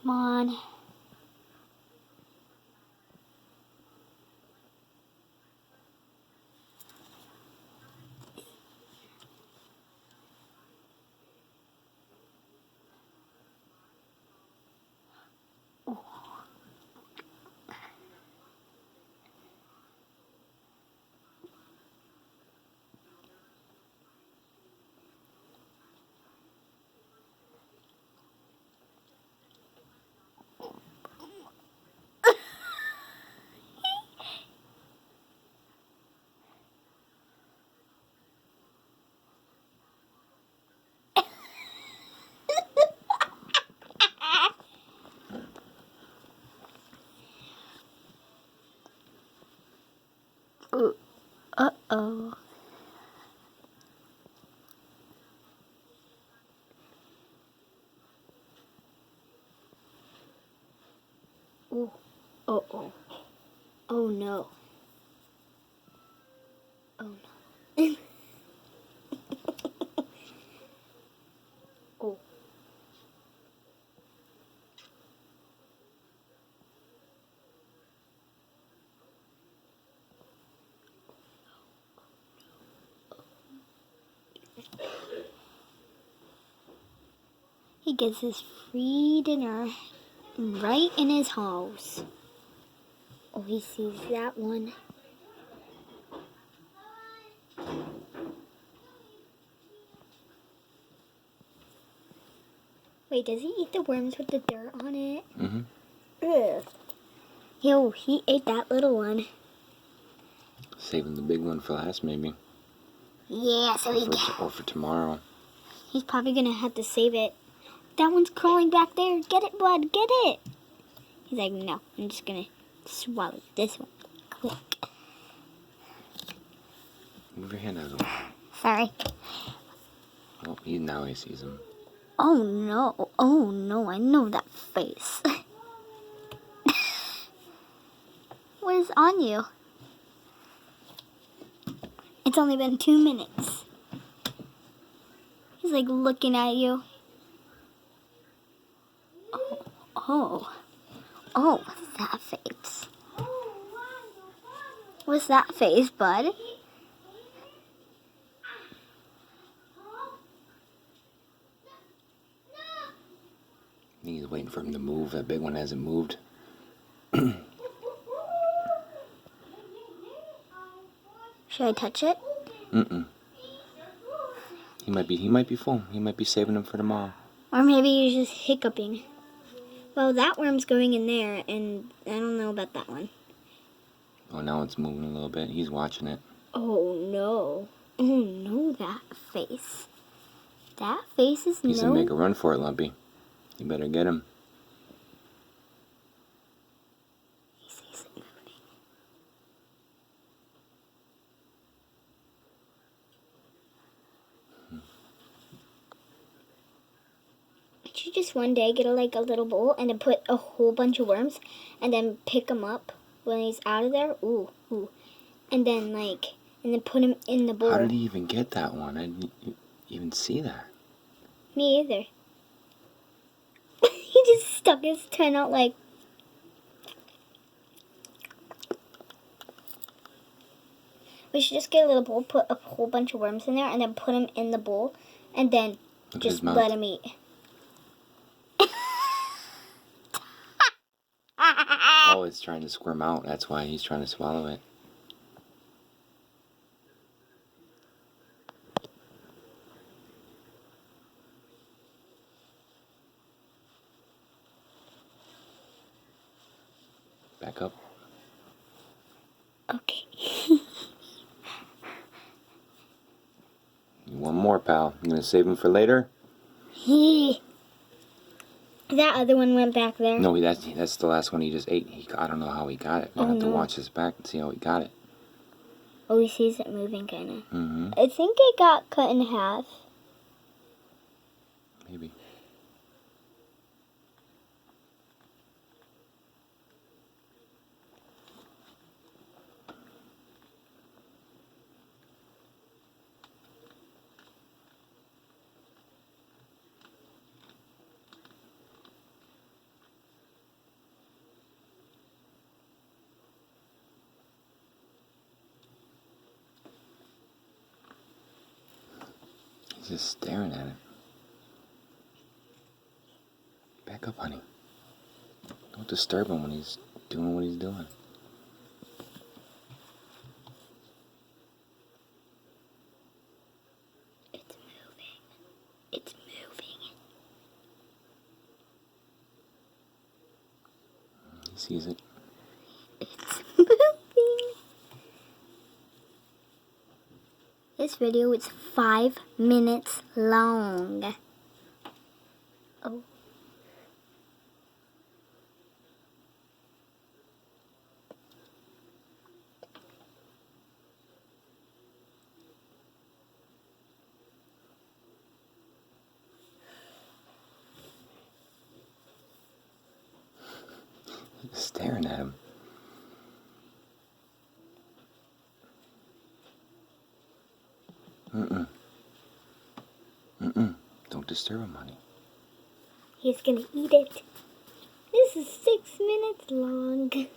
Come on. Uh-oh. Oh. Uh-oh. Oh no. Oh no. Oh. He gets his free dinner right in his house. Oh, he sees that one. Wait, does he eat the worms with the dirt on it? Mm-hmm. Ugh. Yo, he ate that little one. Saving the big one for last, maybe. Yeah, so Or for tomorrow. he's probably gonna have to save it. That one's crawling back there. Get it, bud. Get it. He's like, no, I'm just gonna swallow this one. Quick. Move your hand out of the way. Sorry. Oh, now he sees him. Oh no. Oh no, I know that face. What is on you? It's only been 2 minutes. He's like looking at you. Oh. Oh, what's that face? What's that face, bud? He's waiting for him to move. That big one hasn't moved. Should I touch it? Mm-mm. He might be full. He might be saving him for tomorrow. Or maybe he's just hiccuping. Well, that worm's going in there, and I don't know about that one. Oh, now it's moving a little bit. He's watching it. Oh no. Oh no, that face. That face is He's no... gonna make a run for it, Lumpy. You better get him. He sees it moving. Should you just one day get a little bowl and then put a whole bunch of worms and then pick him up when he's out of there? Ooh, ooh. And then put him in the bowl. How did he even get that one? I didn't even see that. Me either. He just stuck his tongue out like... We should just get a little bowl, put a whole bunch of worms in there, and then put them in the bowl, and then just let him eat. Oh, it's trying to squirm out. That's why he's trying to swallow it. Back up. Okay. One more, pal. You gonna save him for later? That other one went back there. No, that's the last one he just ate. I don't know how he got it. We'll have to watch his back and see how he got it. Oh, he sees it moving, kind of. Mm-hmm. I think it got cut in half. Maybe. He's just staring at it. Back up, honey. Don't disturb him when he's doing what he's doing. It's moving. It's moving. He sees it. It's moving. This video is 5 minutes long. Oh. He's staring at him. Don't disturb him, honey. He's gonna eat it. This is 6 minutes long.